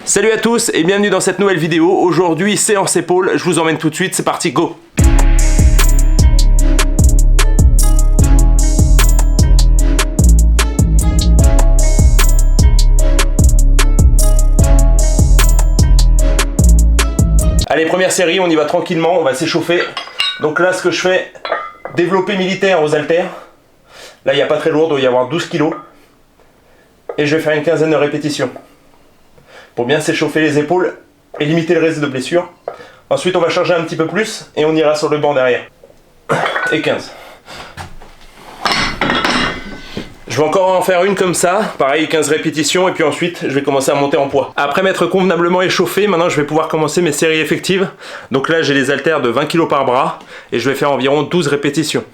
Salut à tous et bienvenue dans cette nouvelle vidéo. Aujourd'hui séance épaule, je vous emmène tout de suite, c'est parti, go! Allez, première série, on y va tranquillement, on va s'échauffer. Donc là, ce que je fais, développé militaire aux haltères. Là, il n'y a pas très lourd, il doit y avoir 12 kg. Et je vais faire une quinzaine de répétitions. Pour bien s'échauffer les épaules et limiter le risque de blessure. Ensuite, on va charger un petit peu plus et on ira sur le banc derrière. Et 15. Je vais encore en faire une comme ça, pareil 15 répétitions et puis ensuite je vais commencer à monter en poids. Après m'être convenablement échauffé, maintenant je vais pouvoir commencer mes séries effectives. Donc là j'ai les haltères de 20 kg par bras et je vais faire environ 12 répétitions.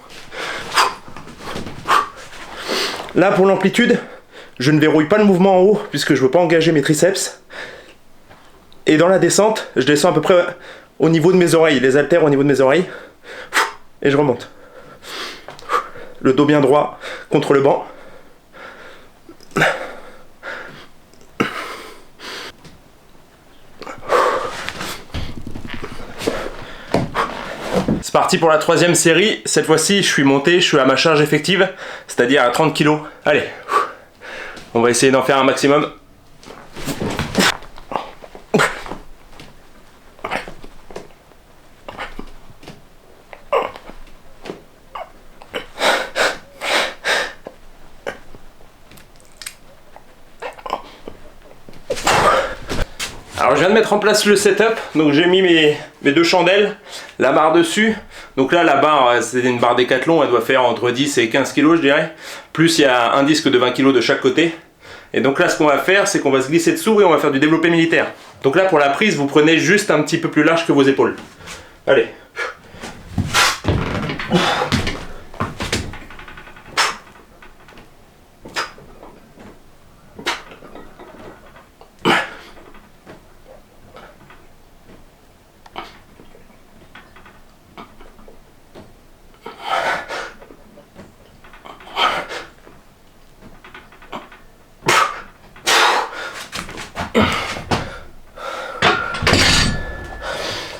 Là pour l'amplitude, je ne verrouille pas le mouvement en haut puisque je ne veux pas engager mes triceps. Et dans la descente, je descends à peu près au niveau de mes oreilles, les haltères au niveau de mes oreilles. Et je remonte. Le dos bien droit contre le banc. C'est parti pour la troisième série. Cette fois-ci, je suis monté, je suis à ma charge effective, c'est-à-dire à 30 kg. Allez, on va essayer d'en faire un maximum. Alors je viens de mettre en place le setup, donc j'ai mis mes deux chandelles, la barre dessus. Donc là la barre, c'est une barre Décathlon, elle doit faire entre 10 et 15 kg je dirais. Plus il y a un disque de 20 kg de chaque côté. Et donc là ce qu'on va faire, c'est qu'on va se glisser dessous et on va faire du développé militaire. Donc là pour la prise, vous prenez juste un petit peu plus large que vos épaules. Allez.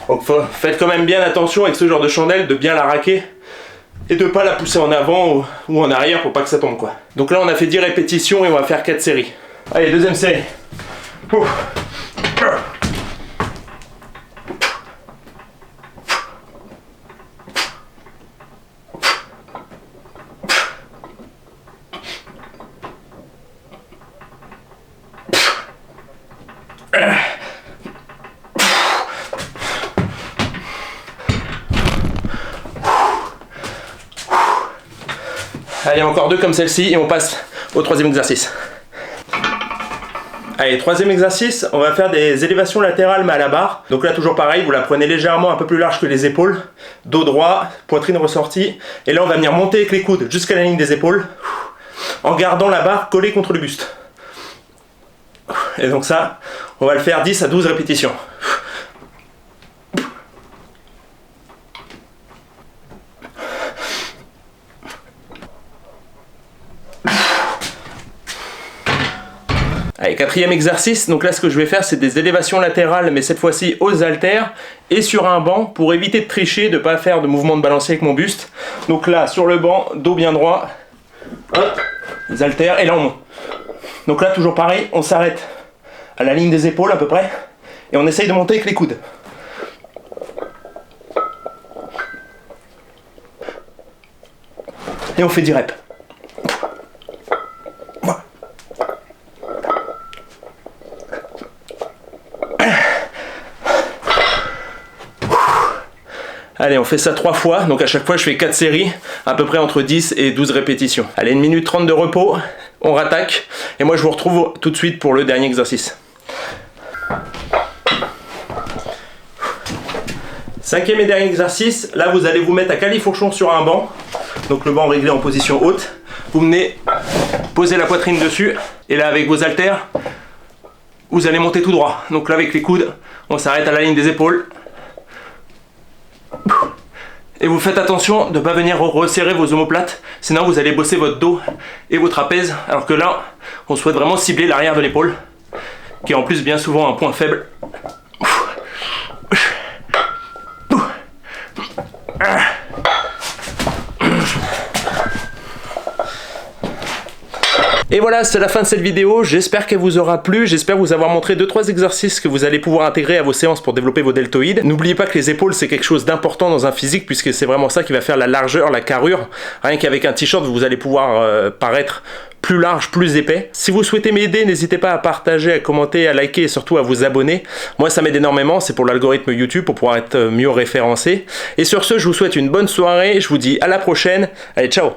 Donc faites quand même bien attention avec ce genre de chandelle, de bien la raquer et de ne pas la pousser en avant ou en arrière pour pas que ça tombe quoi. Donc là on a fait 10 répétitions et on va faire 4 séries. Allez, deuxième série. Allez, encore 2 comme celle-ci et on passe au troisième exercice. Allez, troisième exercice, on va faire des élévations latérales mais à la barre. Donc là toujours pareil, vous la prenez légèrement un peu plus large que les épaules. Dos droit, poitrine ressortie. Et là on va venir monter avec les coudes jusqu'à la ligne des épaules. En gardant la barre collée contre le buste. Et donc ça, on va le faire 10 à 12 répétitions. Allez, quatrième exercice, donc là ce que je vais faire c'est des élévations latérales mais cette fois-ci aux haltères et sur un banc pour éviter de tricher, de ne pas faire de mouvement de balancier avec mon buste. Donc là sur le banc, dos bien droit, hop, les haltères et là on monte. Donc là toujours pareil, on s'arrête à la ligne des épaules à peu près et on essaye de monter avec les coudes. Et on fait 10 reps. Allez, on fait ça 3 fois, donc à chaque fois je fais 4 séries, à peu près entre 10 et 12 répétitions. Allez, 1 minute 30 de repos, on rattaque, et moi je vous retrouve tout de suite pour le dernier exercice. Cinquième et dernier exercice, là vous allez vous mettre à califourchon sur un banc, donc le banc réglé en position haute. Vous venez poser la poitrine dessus, et là avec vos haltères, vous allez monter tout droit. Donc là avec les coudes, on s'arrête à la ligne des épaules. Et vous faites attention de ne pas venir resserrer vos omoplates, sinon vous allez bosser votre dos et vos trapèzes, alors que là, on souhaite vraiment cibler l'arrière de l'épaule. qui est en plus bien souvent un point faible. Et voilà, c'est la fin de cette vidéo, j'espère qu'elle vous aura plu, j'espère vous avoir montré 2-3 exercices que vous allez pouvoir intégrer à vos séances pour développer vos deltoïdes. N'oubliez pas que les épaules c'est quelque chose d'important dans un physique puisque c'est vraiment ça qui va faire la largeur, la carrure. Rien qu'avec un t-shirt vous allez pouvoir paraître plus large, plus épais. Si vous souhaitez m'aider, n'hésitez pas à partager, à commenter, à liker et surtout à vous abonner. Moi ça m'aide énormément, c'est pour l'algorithme YouTube, pour pouvoir être mieux référencé. Et sur ce, je vous souhaite une bonne soirée, je vous dis à la prochaine, allez ciao!